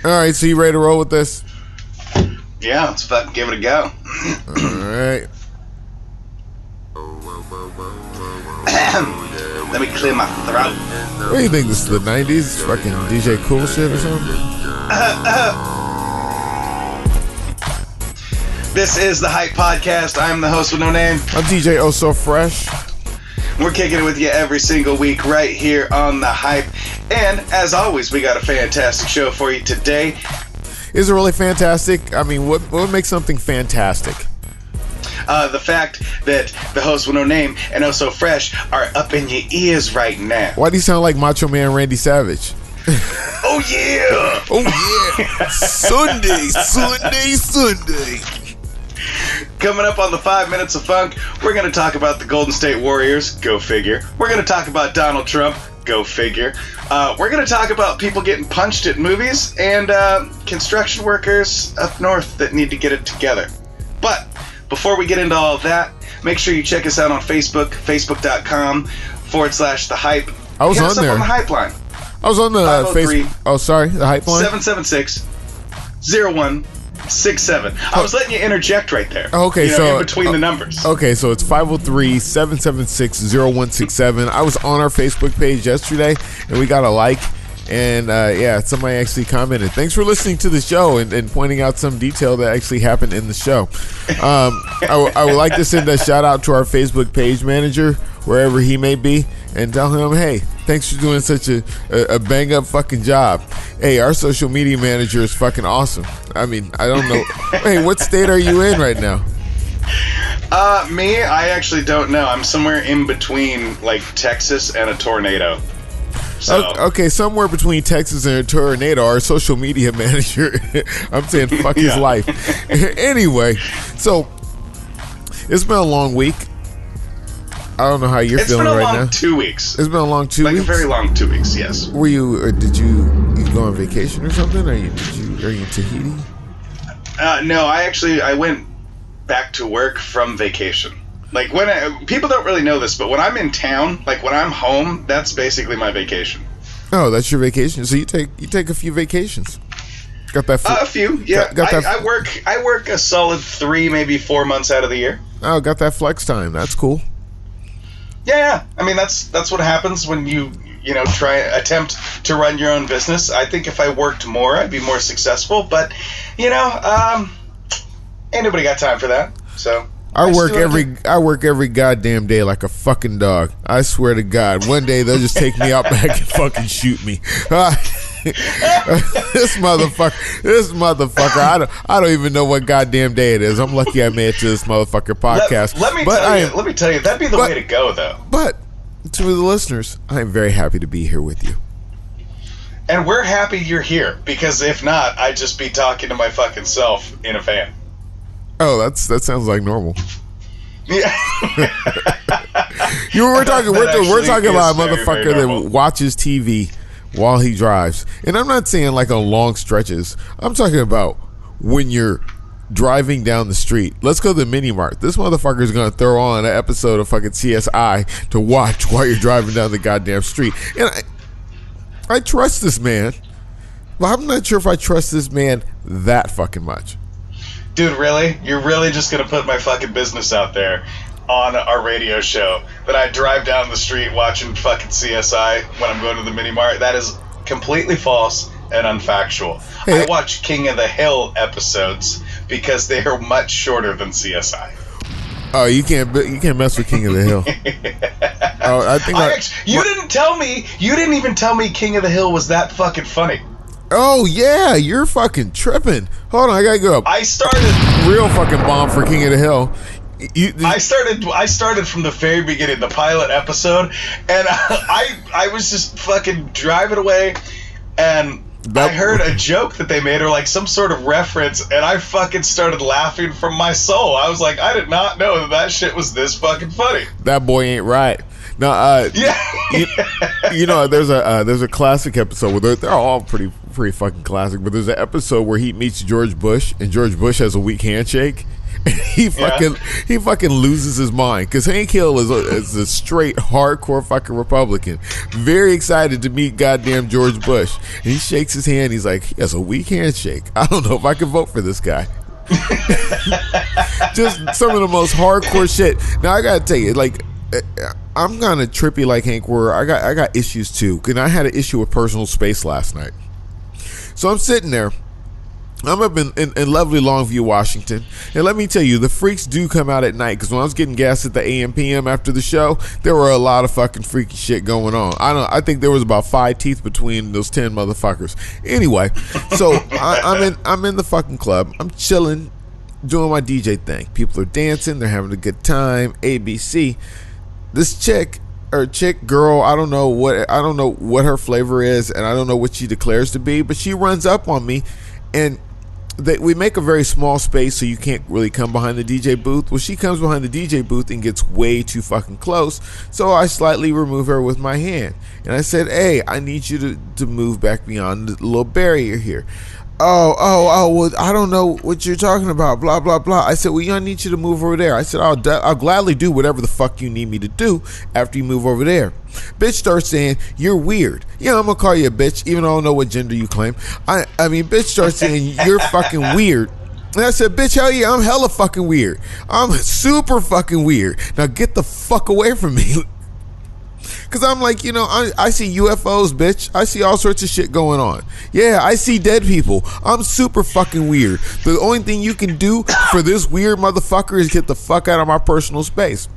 All right, so you ready to roll with this? Yeah, let's fucking give it a go. All right. Let me clear my throat. What do you think? This is the 90s? Fucking DJ Cool shit or something? This is the Hype Podcast. I'm the host with no name. I'm DJ Oh So Fresh. We're kicking it with you every single week right here on the Hype. And as always, we got a fantastic show for you today. Is it really fantastic? I mean, what makes something fantastic? The fact that the host with no name and Oh So Fresh are up in your ears right now. Why do you sound like Macho Man Randy Savage? Oh yeah! Oh yeah! Sunday. Coming up on the 5 Minutes of Funk, we're going to talk about the Golden State Warriors. Go figure. We're going to talk about Donald Trump. Go figure. We're going to talk about people getting punched at movies and construction workers up north that need to get it together. But before we get into all of that, make sure you check us out on Facebook, facebook.com/The Hype. I was on there. On the Hype line. I was on the Facebook. Oh, sorry. The Hype line? 776-0167. I was letting you interject right there. Okay, so in between the numbers. Okay, so it's 503-776-0167. I was on our Facebook page yesterday, and we got a like. And somebody actually commented, thanks for listening to the show and pointing out some detail that actually happened in the show. I would like to send a shout out to our Facebook page manager, wherever he may be, and tell him, hey, thanks for doing such a bang up fucking job. Hey, our social media manager is fucking awesome. I mean, I don't know. Hey, what state are you in right now? Me, I actually don't know. I'm somewhere in between, like, Texas and a tornado. So. Okay, somewhere between Texas and a tornado, our social media manager, I'm saying fuck his life. Anyway, so it's been a long week. I don't know how you're feeling right now. It's been a long 2 weeks. It's been a long 2 weeks? Like a very long 2 weeks, yes. Were you, did you go on vacation or something? Are you in Tahiti? No, I went back to work from vacation. Like, people don't really know this, but when I'm in town, like when I'm home, that's basically my vacation. Oh, that's your vacation. So you take a few vacations. Got that? A few, yeah. I work a solid 3, maybe 4 months out of the year. Oh, got that flex time. That's cool. Yeah. I mean, that's what happens when you attempt to run your own business. I think if I worked more, I'd be more successful. But ain't nobody got time for that. So. I work every goddamn day like a fucking dog. I swear to God, one day they'll just take me out back and fucking shoot me. This motherfucker. I don't even know what goddamn day it is. I'm lucky I made it to this motherfucker podcast. Let me tell you, that'd be the way to go, though. But to the listeners, I am very happy to be here with you. And we're happy you're here, because if not, I'd just be talking to my fucking self in a van. Oh, that sounds like normal. Yeah. We're talking about a motherfucker that watches TV while he drives. And I'm not saying like on long stretches. I'm talking about when you're driving down the street. Let's go to the mini mart. This motherfucker is going to throw on an episode of fucking CSI to watch while you're driving down the goddamn street. And I trust this man. But I'm not sure if I trust this man that fucking much. Dude, really? You're really just going to put my fucking business out there on our radio show that I drive down the street watching fucking CSI when I'm going to the mini mart? That is completely false and unfactual. Hey. I watch King of the Hill episodes because they are much shorter than CSI. Oh, you can't mess with King of the Hill. You didn't even tell me King of the Hill was that fucking funny. Oh, yeah, you're fucking tripping. Hold on, I gotta go. I started... Real fucking bomb for King of the Hill. I started from the very beginning, the pilot episode, and I was just fucking driving away, and I heard a joke that they made, or like some sort of reference, and I fucking started laughing from my soul. I was like, I did not know that shit was this fucking funny. That boy ain't right. No, there's a classic episode where they're all pretty fucking classic, but there's an episode where he meets George Bush, and George Bush has a weak handshake, And he fucking loses his mind because Hank Hill is a straight hardcore fucking Republican, very excited to meet goddamn George Bush. And he shakes his hand. He's like, he has a weak handshake. I don't know if I can vote for this guy. Just some of the most hardcore shit. Now I gotta tell you, like, I'm kind of trippy like Hank. Where I got issues too, and I had an issue with personal space last night. So I'm sitting there. I'm up in lovely Longview, Washington, and let me tell you, the freaks do come out at night. Because when I was getting gas at the AM PM after the show, there were a lot of fucking freaky shit going on. I think there was about 5 teeth between those 10 motherfuckers. Anyway, so I'm in the fucking club. I'm chilling, doing my DJ thing. People are dancing. They're having a good time. ABC. This chick, girl, I don't know what her flavor is, and I don't know what she declares to be, but she runs up on me, and we make a very small space, so you can't really come behind the DJ booth. Well, she comes behind the DJ booth and gets way too fucking close, so I slightly remove her with my hand, and I said, "Hey, I need you to move back beyond the little barrier here." Oh, well, I don't know what you're talking about, blah, blah, blah. I said, well, I need you to move over there. I said, I'll gladly do whatever the fuck you need me to do after you move over there. Bitch starts saying, you're weird. Yeah, I'm going to call you a bitch, even though I don't know what gender you claim. I mean, bitch starts saying, you're fucking weird. And I said, bitch, hell yeah, I'm hella fucking weird. I'm super fucking weird. Now get the fuck away from me. Because I'm like, I see UFOs, bitch. I see all sorts of shit going on. Yeah, I see dead people. I'm super fucking weird. The only thing you can do for this weird motherfucker is get the fuck out of my personal space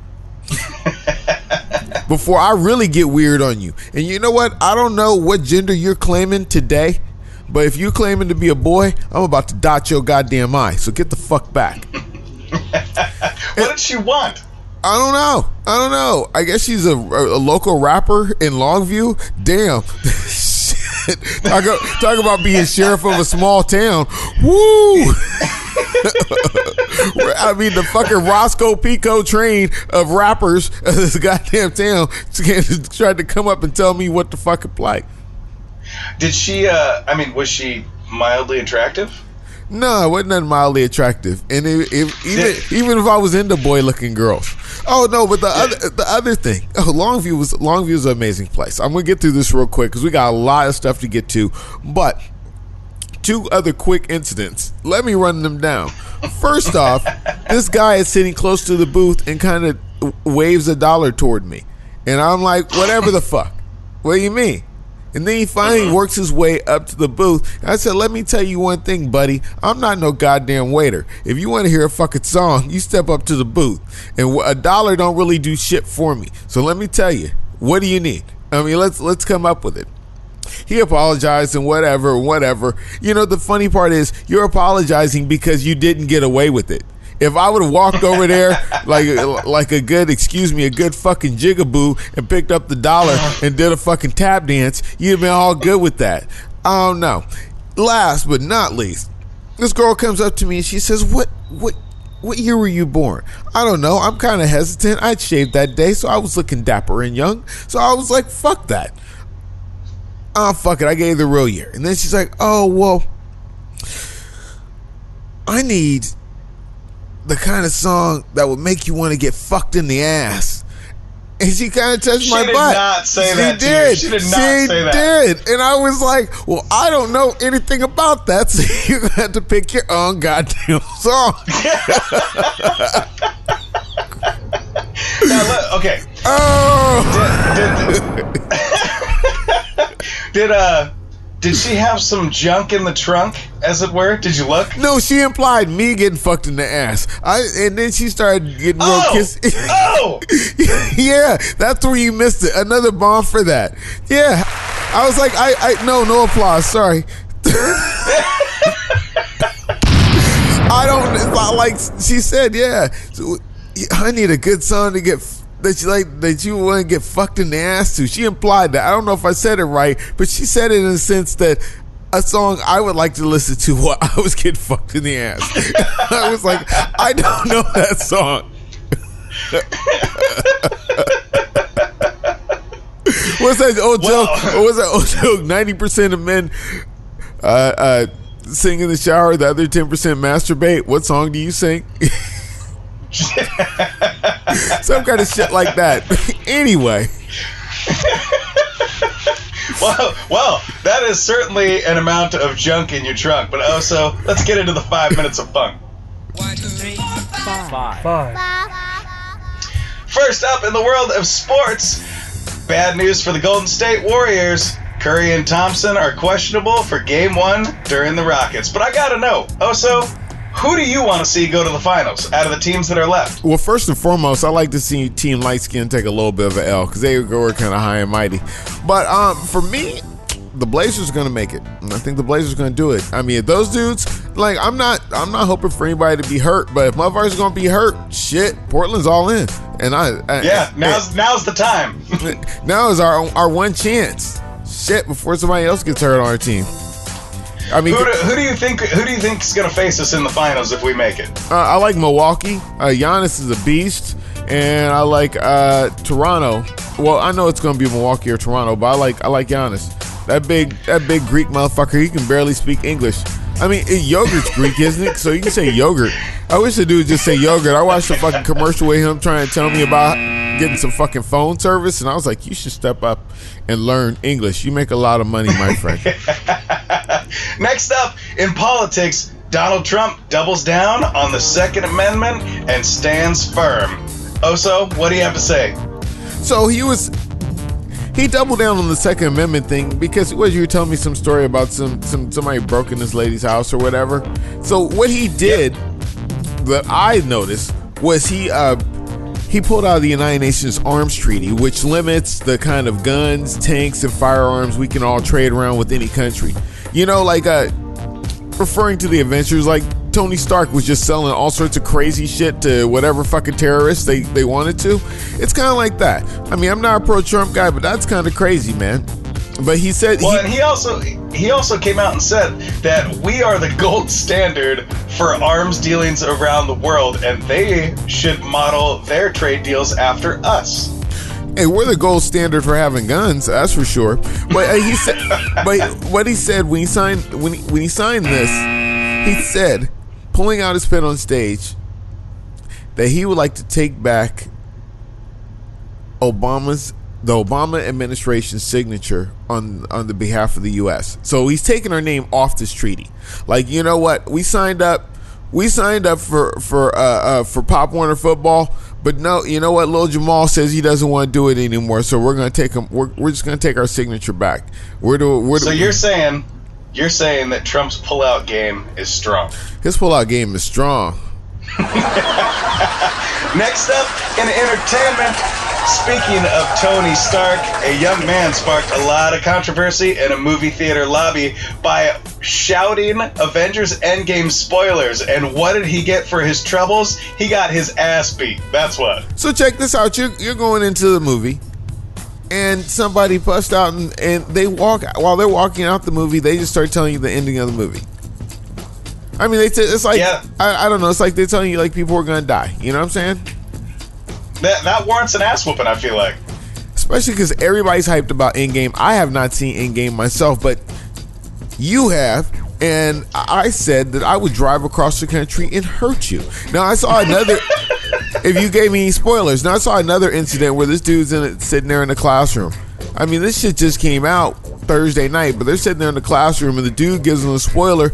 before I really get weird on you. And you know what? I don't know what gender you're claiming today, but if you're claiming to be a boy, I'm about to dot your goddamn eye. So get the fuck back. What did she want? I don't know. I guess she's a local rapper in Longview. Damn. Shit. Talk about being sheriff of a small town. Woo! I mean, the fucking Roscoe Pico train of rappers of this goddamn town tried to come up and tell me what the fuck it like. Did she, was she mildly attractive? No, it wasn't that mildly attractive, and even if I was into boy-looking girls. Oh no, but the other thing, Longview is an amazing place. I'm gonna get through this real quick because we got a lot of stuff to get to. But 2 other quick incidents. Let me run them down. First off, this guy is sitting close to the booth and kind of waves $1 toward me, and I'm like, whatever the fuck. What do you mean? And then he finally works his way up to the booth. And I said, let me tell you one thing, buddy. I'm not no goddamn waiter. If you want to hear a fucking song, you step up to the booth. And $1 don't really do shit for me. So let me tell you, what do you need? I mean, let's come up with it. He apologized and whatever. The funny part is you're apologizing because you didn't get away with it. If I would have walked over there like a good fucking jigaboo and picked up the $1 and did a fucking tap dance, you'd have been all good with that. I don't know. Last but not least, this girl comes up to me and she says, what year were you born? I don't know. I'm kind of hesitant. I'd shaved that day, so I was looking dapper and young. So I was like, fuck that. Oh, fuck it. I gave the real year. And then she's like, oh, well, I need the kind of song that would make you want to get fucked in the ass. And she kind of touched my butt. She did not say that to you. She did not say that. She did. And I was like, well, I don't know anything about that, so you're going to have to pick your own goddamn song. Now, look, okay. Did she have some junk in the trunk, as it were? Did you look? No, she implied me getting fucked in the ass. And then she started getting real kissy. Oh! Yeah, that's where you missed it. Another bomb for that. Yeah. I was like, no applause. Sorry. I don't, like she said, yeah. So, I need a good song to get that you want to get fucked in the ass to. She implied that. I don't know if I said it right, but she said it in a sense that a song I would like to listen to while I was getting fucked in the ass. I was like, I don't know that song. What's that old joke? What's that old joke? 90% of men sing in the shower, the other 10% masturbate. What song do you sing? Some kind of shit like that. Anyway. Well, that is certainly an amount of junk in your trunk. But also, let's get into the 5 minutes of funk. 1, 2, 3, 4, 5. First up in the world of sports, bad news for the Golden State Warriors. Curry and Thompson are questionable for Game 1 during the Rockets. But I gotta know, Oso, who do you want to see go to the finals out of the teams that are left? Well, first and foremost, I like to see Team Light Skin take a little bit of an L because they were kind of high and mighty. But for me, the Blazers are going to make it. And I think the Blazers are going to do it. I mean, if those dudes, like, I'm not hoping for anybody to be hurt, but if motherfuckers are going to be hurt, shit, Portland's all in. And now's the time. Now is our one chance. Shit, before somebody else gets hurt on our team. I mean, who do you think is going to face us in the finals if we make it? I like Milwaukee. Giannis is a beast, and I like Toronto. Well, I know it's going to be Milwaukee or Toronto, but I like Giannis. That big Greek motherfucker. He can barely speak English. I mean, yogurt's Greek, isn't it? So you can say yogurt. I wish the dude would just say yogurt. I watched a fucking commercial with him trying to tell me about getting some fucking phone service, and I was like, you should step up and learn English. You make a lot of money, my friend. Next up, in politics, Donald Trump doubles down on the Second Amendment and stands firm. Oso, what do you have to say? So he doubled down on the Second Amendment thing because you were telling me some story about somebody broke in this lady's house or whatever. So what he did that I noticed was he pulled out of the United Nations Arms Treaty, which limits the kind of guns, tanks, and firearms we can all trade around with any country. You know, like referring to the Avengers, like Tony Stark was just selling all sorts of crazy shit to whatever fucking terrorists they wanted to. It's kind of like that. I mean, I'm not a pro-Trump guy, but that's kind of crazy, man. But he said... and he also came out and said that we are the gold standard for arms dealings around the world, and they should model their trade deals after us. Hey, we're the gold standard for having guns, that's for sure. But he said, but what he said when he signed this, he said, pulling out his pen on stage, that he would like to take back the Obama administration's signature on the behalf of the U.S. So he's taking our name off this treaty. Like, you know what? We signed up for Pop Warner football, but no, you know what? Lil Jamal says he doesn't want to do it anymore. So we're gonna take him. We're just gonna take our signature back. So you're saying that Trump's pullout game is strong. His pullout game is strong. Next up in entertainment, speaking of Tony Stark, a young man sparked a lot of controversy in a movie theater lobby by shouting Avengers Endgame spoilers. And what did he get for his troubles? He got his ass beat. That's what. So check this out. You're going into the movie, and somebody busts out, and while they're walking out the movie, they just start telling you the ending of the movie. I mean, it's like, yeah. I don't know. It's like they're telling you like people are going to die. You know what I'm saying? That warrants an ass whooping, I feel like. Especially because everybody's hyped about Endgame. I have not seen Endgame myself, but you have. And I said that I would drive across the country and hurt you. Now, I saw another... if you gave me any spoilers. Now, I saw another incident where this dude's sitting there in the classroom. I mean, this shit just came out Thursday night, but they're sitting there in the classroom, and the dude gives them a spoiler.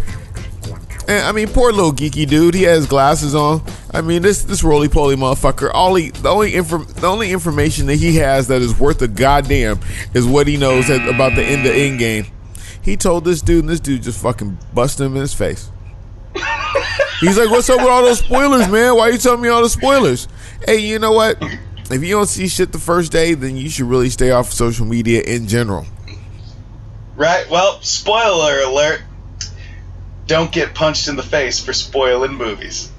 And, I mean, poor little geeky dude. He has glasses on. I mean, this roly-poly motherfucker. The only information that he has that is worth a goddamn is what he knows about the end of Endgame. He told this dude, and this dude just fucking busted him in his face. He's like, "What's up with all those spoilers, man? Why are you telling me all the spoilers?" Hey, you know what? If you don't see shit the first day, then you should really stay off social media in general. Right. Well, spoiler alert. Don't get punched in the face for spoiling movies.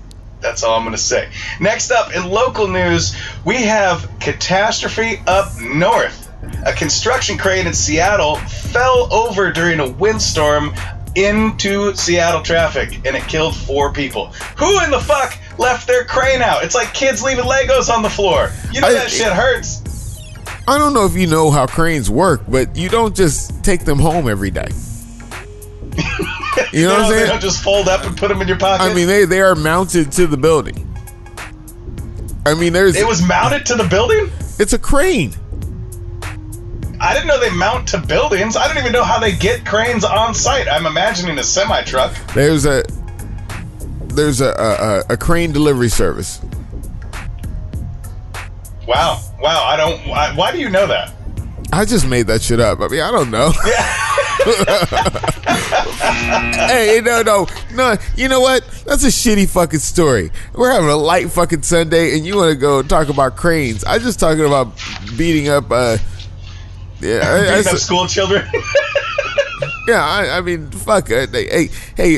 That's all I'm going to say. Next up, in local news, we have catastrophe up north. A construction crane in Seattle fell over during a windstorm into Seattle traffic, and it killed 4 people. Who in the fuck left their crane out? It's like kids leaving Legos on the floor. You know that shit hurts. I don't know if you know how cranes work, but you don't just take them home every day. You know what I'm saying? They don't just fold up and put them in your pocket. I mean, they are mounted to the building. I mean, It was mounted to the building? It's a crane. I didn't know they mount to buildings. I don't even know how they get cranes on site. I'm imagining a semi-truck. There's a crane delivery service. Wow. Why do you know that? I just made that shit up. I mean, I don't know. Hey, no. You know what? That's a shitty fucking story. We're having a light fucking Sunday, and you want to go talk about cranes. I'm just talking about beating up. Beating up school children. Yeah, I mean, fuck. Hey,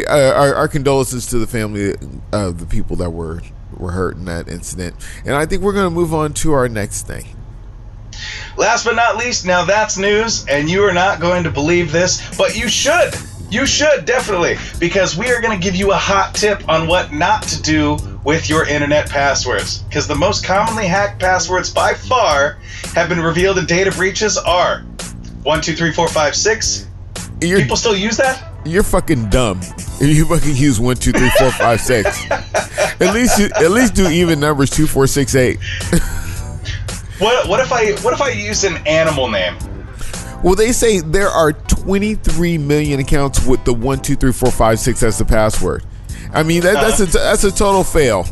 our condolences to the family of the people that were hurt in that incident, and I think we're gonna move on to our next thing. Last but not least, now that's news, and you are not going to believe this, but you should. You should, definitely, because we are going to give you a hot tip on what not to do with your internet passwords. Because the most commonly hacked passwords by far have been revealed in data breaches are 1, 2, 3, 4, 5, 6. People still use that? You're fucking dumb if you fucking use 1, 2, 3, 4, 5, 6. At least do even numbers 2, 4, 6, 8. What if I use an animal name? Well, they say there are 23 million accounts with the 1, 2, 3, 4, 5, 6 as the password. I mean, that's a total fail.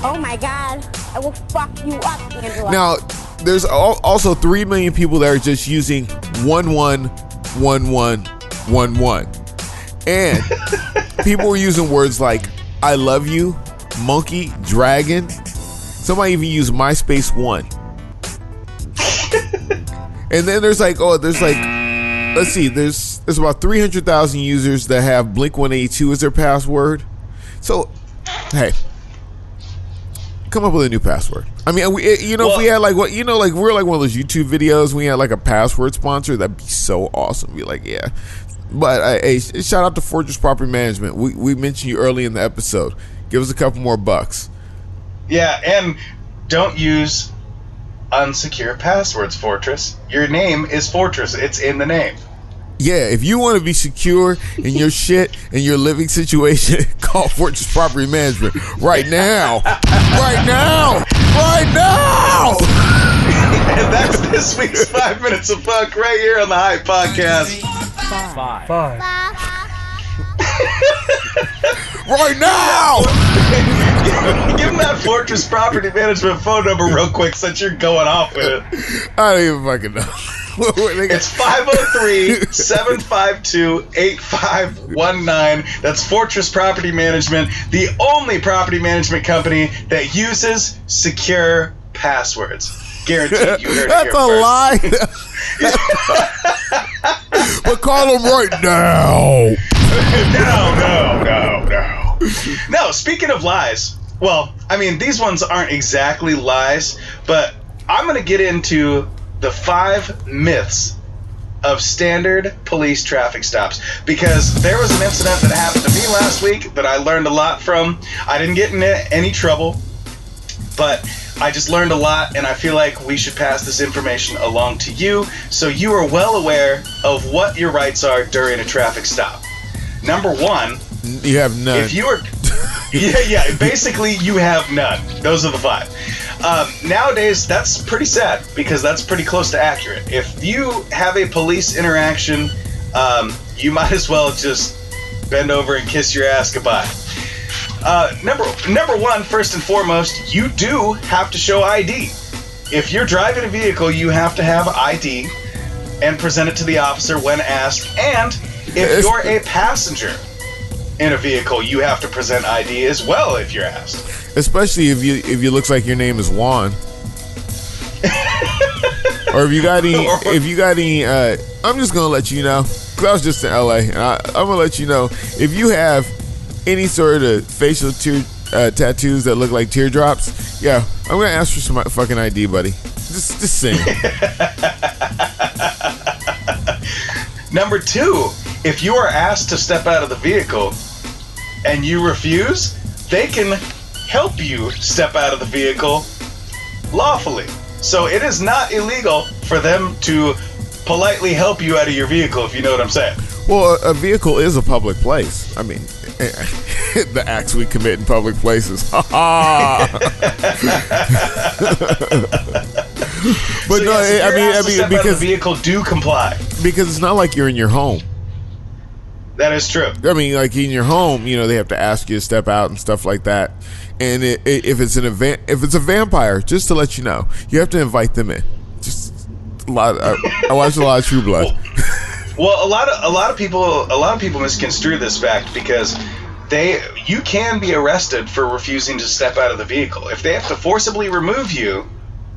Oh my God, I will fuck you up, Angela. Now, there's also 3 million people that are just using 111111, and people were using words like "I love you," "monkey," "dragon." Somebody even used MySpace 1. And then there's let's see, there's about 300,000 users that have Blink-182 as their password. So, hey, come up with a new password. I mean, if we had we're like one of those YouTube videos, we had like a password sponsor, that'd be so awesome. Be like, yeah. But hey, shout out to Fortress Property Management. We mentioned you early in the episode. Give us a couple more bucks. Yeah, and don't use unsecure passwords, Fortress. Your name is Fortress. It's in the name. Yeah, if you want to be secure in your shit and your living situation, call Fortress Property Management right now. Right now. Right now. And that's this week's 5 Minutes of Funk right here on the Hype Podcast. Five. Right now! Give them that Fortress Property Management phone number real quick since you're going off with it. I don't even fucking know. It's 503-752-8519. That's Fortress Property Management, the only property management company that uses secure passwords. Guaranteed, you heard it That's here a lie. But call them right now. No, speaking of lies, well, I mean, these ones aren't exactly lies, but I'm going to get into the 5 myths of standard police traffic stops, because there was an incident that happened to me last week that I learned a lot from. I didn't get into any trouble, but I just learned a lot, and I feel like we should pass this information along to you so you are well aware of what your rights are during a traffic stop. Number 1, you have none. If you are, yeah, basically you have none. Those are the 5. Nowadays, that's pretty sad because that's pretty close to accurate. If you have a police interaction, you might as well just bend over and kiss your ass goodbye. Number 1, first and foremost, you do have to show ID. If you're driving a vehicle, you have to have ID and present it to the officer when asked. And if you're a passenger in a vehicle, you have to present ID as well if you're asked. Especially if you looks like your name is Juan. Or if you got any, I'm just gonna let you know, because I was just in LA, and I'm gonna let you know, if you have any sort of facial tattoos that look like teardrops, yeah, I'm gonna ask for some fucking ID, buddy. Just saying. Number 2, if you are asked to step out of the vehicle and you refuse, they can help you step out of the vehicle lawfully. So it is not illegal for them to politely help you out of your vehicle, if you know what I'm saying. Well, a vehicle is a public place. I mean, the acts we commit in public places. But So, no, yes, if I you're asked to mean, step out of because the vehicle, do comply. because it's not like you're in your home. That is true. I mean, like in your home, you know, they have to ask you to step out and stuff like that. And if it's a vampire, just to let you know, you have to invite them in. Just a lot. I watched a lot of True Blood. Well, a lot of people misconstrue this fact because you can be arrested for refusing to step out of the vehicle. If they have to forcibly remove you,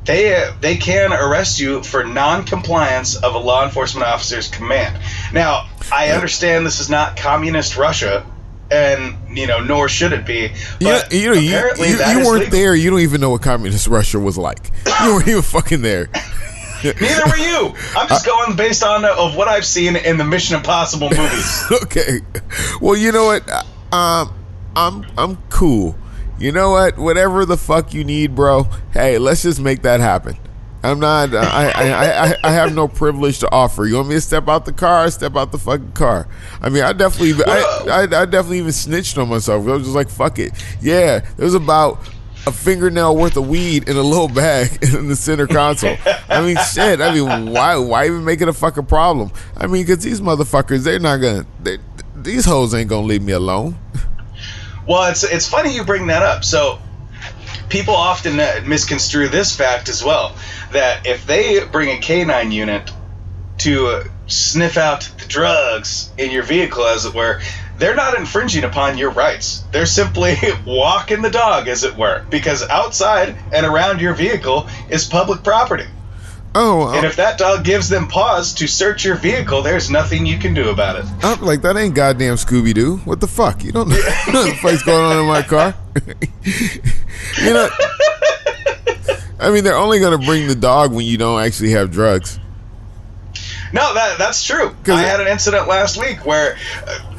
they can arrest you for non-compliance of a law enforcement officer's command. Now, I understand this is not communist Russia, and nor should it be. But apparently you that is weren't legal. there. You don't even know what communist Russia was like. You weren't even fucking there. Neither were you. I'm just going based on of what I've seen in the Mission Impossible movies. Okay. Well, you know what? I'm cool. You know what? Whatever the fuck you need, bro. Hey, let's just make that happen. I'm not. I have no privilege to offer. You want me to step out the car? Step out the fucking car. I mean, I definitely even snitched on myself. I was just like, fuck it. Yeah, there was about a fingernail worth of weed in a little bag in the center console. I mean, shit. I mean, why even make it a fucking problem? I mean, because these motherfuckers, these hoes ain't gonna leave me alone. Well, it's funny you bring that up. So people often misconstrue this fact as well, that if they bring a K9 unit to sniff out the drugs in your vehicle, as it were, they're not infringing upon your rights. They're simply walking the dog, as it were, because outside and around your vehicle is public property. Oh, and if that dog gives them pause to search your vehicle, there's nothing you can do about it. I'm like, that ain't goddamn Scooby-Doo. What the fuck? You don't know what the fuck's going on in my car. I mean, they're only going to bring the dog when you don't actually have drugs. No, that's true. I had an incident last week where,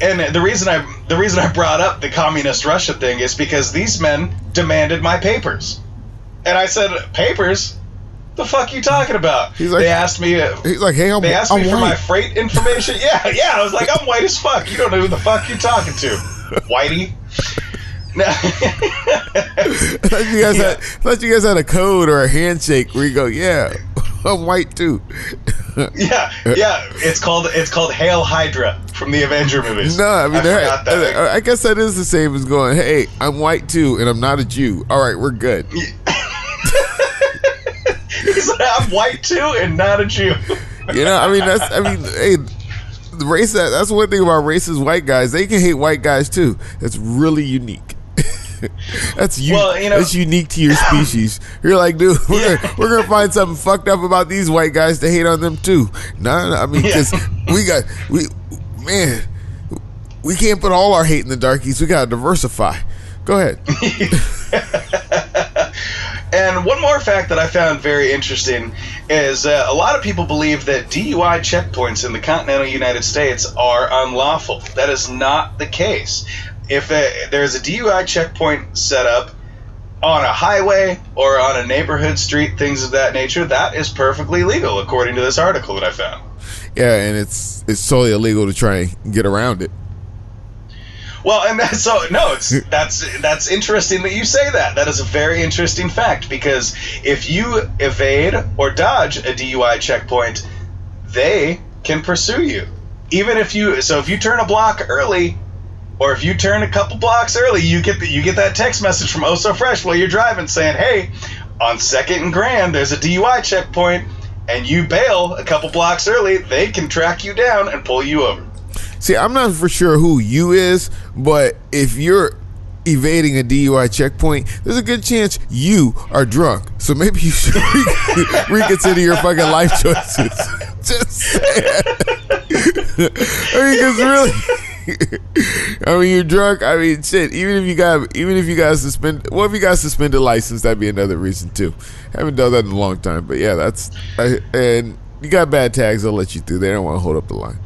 and the reason I brought up the communist Russia thing is because these men demanded my papers, and I said, papers? The fuck you talking about? They asked me. He's like, hey, they asked I'm me for white. my freight information. Yeah. I was like, I'm white as fuck. You don't know who the fuck you're talking to, whitey. Thought you guys had a code or a handshake where you go, yeah, I'm white too. Yeah. It's called Hail Hydra from the Avenger movies. No, I mean, I guess that is the same as going, hey, I'm white too, and I'm not a Jew. All right, we're good. He's like, I'm white too and not a Jew. Hey, the race. That's one thing about racist white guys. They can hate white guys too. That's really unique. That's unique to your species. You're like, dude, we're gonna find something fucked up about these white guys to hate on them too. No, I mean, because we can't put all our hate in the darkies. We gotta diversify. Go ahead. And one more fact that I found very interesting is a lot of people believe that DUI checkpoints in the continental United States are unlawful. That is not the case. If there's a DUI checkpoint set up on a highway or on a neighborhood street, things of that nature, that is perfectly legal, according to this article that I found. Yeah, and it's totally illegal to try and get around it. Well, and that's interesting that you say that. That is a very interesting fact, because if you evade or dodge a DUI checkpoint, they can pursue you. Even if you turn a block early, or if you turn a couple blocks early, you get that text message from Oh So Fresh while you're driving saying, "Hey, on 2nd and Grand, there's a DUI checkpoint," and you bail a couple blocks early, they can track you down and pull you over. See, I'm not for sure who you is, but if you're evading a DUI checkpoint, there's a good chance you are drunk. So maybe you should reconsider your fucking life choices. Just saying. I mean, because really, I mean, you're drunk. I mean, shit. Even if you got suspended, well, if you got suspended license, that'd be another reason too. Haven't done that in a long time, but yeah, and you got bad tags. They'll let you through. They don't want to hold up the line.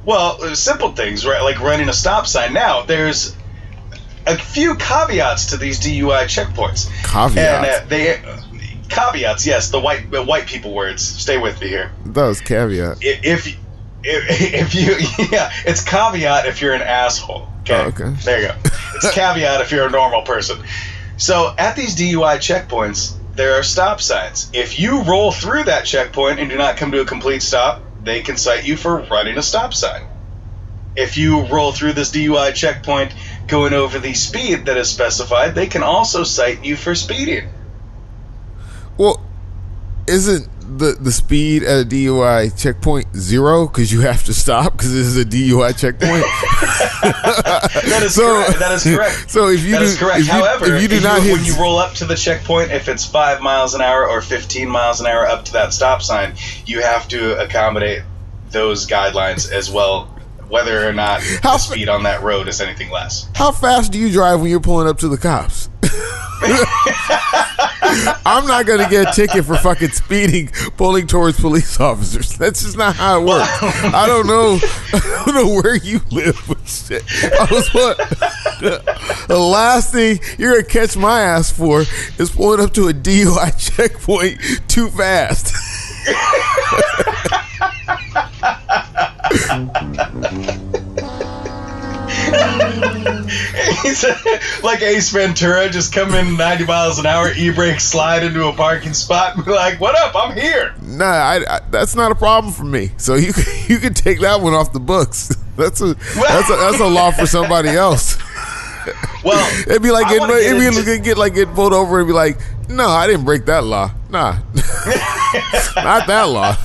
Well, simple things, right? Like running a stop sign. Now, there's a few caveats to these DUI checkpoints. Caveats? And caveats, yes, the white people words. Stay with me here. That was caveat. If if you, it's caveat if you're an asshole. Okay. Oh, okay. There you go. It's caveat if you're a normal person. So at these DUI checkpoints, there are stop signs. If you roll through that checkpoint and do not come to a complete stop, they can cite you for running a stop sign. If you roll through this DUI checkpoint going over the speed that is specified, they can also cite you for speeding. Well, isn't the speed at a DUI checkpoint 0 because you have to stop because this is a DUI checkpoint? That is correct. That is correct. So if you that is correct. However, if you do not hit, when you roll up to the checkpoint, if it's 5 miles an hour or 15 miles an hour up to that stop sign, you have to accommodate those guidelines as well, whether or not the speed on that road is anything less. How fast do you drive when you're pulling up to the cops? I'm not going to get a ticket for fucking speeding, pulling towards police officers. That's just not how it works. I don't know where you live. But shit. The last thing you're going to catch my ass for is pulling up to a DUI checkpoint too fast. He's like Ace Ventura, just come in 90 miles an hour, e-brake, slide into a parking spot, and be like, "What up? I'm here." Nah, I that's not a problem for me. So you can take that one off the books. That's a law for somebody else. Well, it'd be like get pulled over and be like, "No, I didn't break that law. Nah, not that law.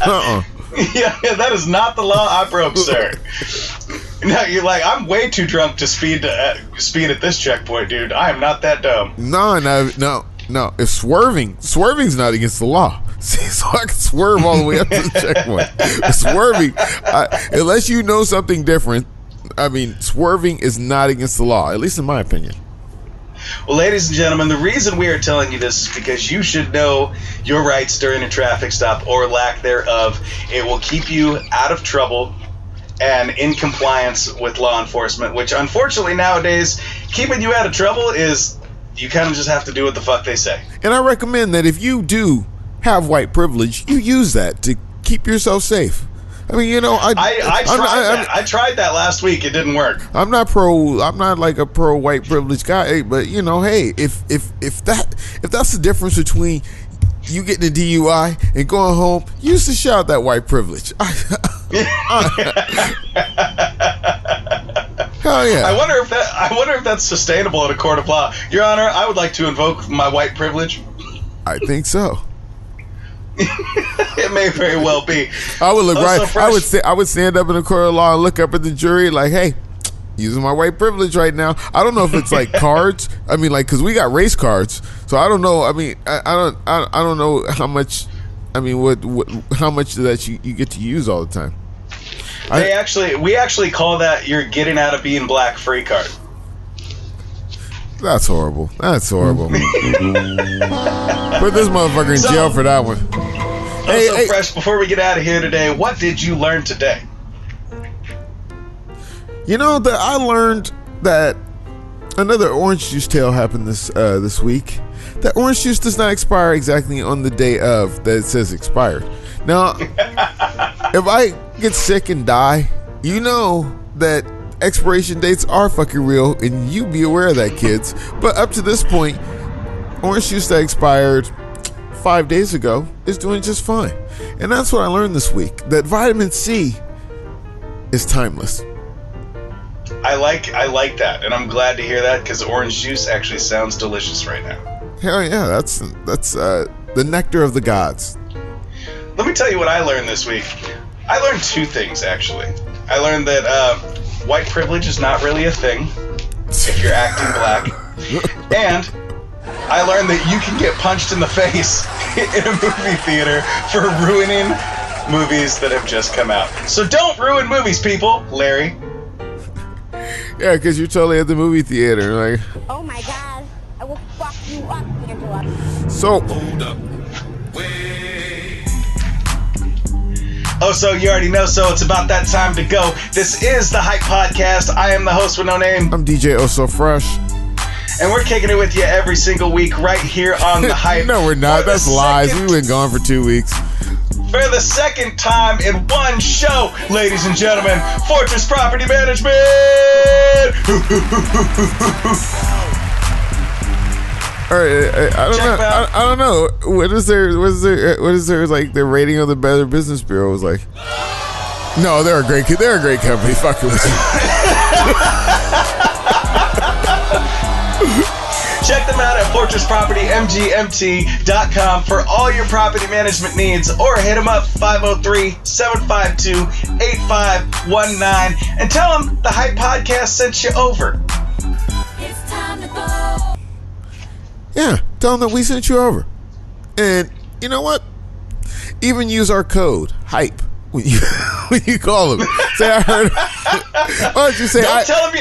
Yeah, that is not the law I broke, sir. No, you're like, I'm way too drunk to speed at this checkpoint, dude. I am not that dumb. No. If swerving's not against the law. See, so I can swerve all the way up to the checkpoint. Swerving, unless you know something different, I mean, swerving is not against the law, at least in my opinion. Well, ladies and gentlemen, the reason we are telling you this is because you should know your rights during a traffic stop or lack thereof. It will keep you out of trouble and in compliance with law enforcement, which unfortunately nowadays, keeping you out of trouble is you kind of just have to do what the fuck they say. And I recommend that if you do have white privilege, you use that to keep yourself safe. I mean, you know, I tried that last week. It didn't work. I'm not like a pro white privilege guy, but you know, hey, if that's the difference between you getting a DUI and going home, use to shout that white privilege. Hell yeah. I wonder if that's sustainable in a court of law. Your Honor, I would like to invoke my white privilege. I think so. It may very well be. I would look I would stand up in the court of law and look up at the jury like, hey, using my white privilege right now. I don't know if it's like cards. I mean, like, because we got race cards, so I don't know. I mean, I don't know how much. I mean, how much of that you get to use all the time. We actually call that your getting out of being black free card. That's horrible. Put this motherfucker in jail for that one. Hey, Fresh, before we get out of here today, what did you learn today? You know, that I learned that another orange juice tale happened this week. That orange juice does not expire exactly on the day of that it says expired. Now, if I get sick and die, you know that expiration dates are fucking real, and you be aware of that, kids. But up to this point, orange juice that expired 5 days ago is doing just fine. And that's what I learned this week, that vitamin C is timeless. I like that, and I'm glad to hear that, because orange juice actually sounds delicious right now. Hell yeah, that's the nectar of the gods. Let me tell you what I learned this week. I learned two things, actually. I learned that white privilege is not really a thing if you're acting black. And I learned that you can get punched in the face in a movie theater for ruining movies that have just come out. So don't ruin movies, people, Larry. Yeah, because you're totally at the movie theater. Like, Oh my god, I will fuck you up, Angela. so, Hold up. Wait. Oh, so you already know, so it's about that time to go. This is the Hype Podcast. I am the host with no name. I'm DJ Oh So Fresh. And we're kicking it with you every single week right here on the Hype. No, we're not. That's lies. We've been gone for 2 weeks. for the second time in one show, ladies and gentlemen, Fortress Property Management. All right, I don't know. What is their like the rating of the Better Business Bureau was like? No, they're a great company. Fuck with you. Check them out at fortresspropertymgmt.com for all your property management needs, or hit them up 503-752-8519 and tell them the Hype Podcast sent you over. It's time to go. Yeah, tell them that we sent you over. And you know what? Even use our code HYPE when you call them. Say I heard. Why don't you say?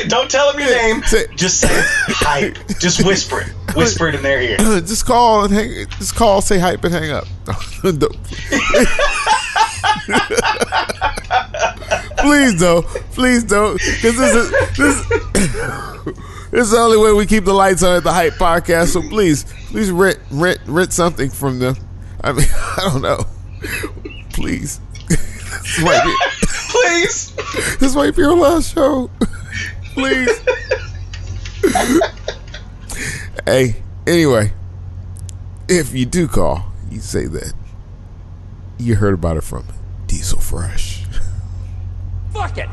Don't tell them your name. Just say hype. Just whisper it. Whisper it in their ear. Just call and hang. Just call, say hype, and hang up. Please don't, because this is the only way we keep the lights on at the Hype Podcast. So please rent something from them. I mean, I don't know. Please. Please. This might be our last show. Please. Hey, anyway, if you do call, you say that you heard about it from Diesel Fresh. Fuck it.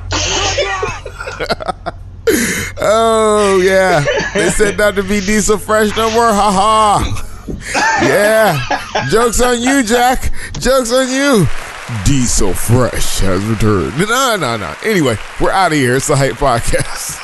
Oh, yeah. They said not to be Diesel Fresh no more. Ha ha. Yeah. Joke's on you, Jack. Joke's on you. Diesel Fresh has returned. No. Anyway, we're out of here. It's the Hype Podcast.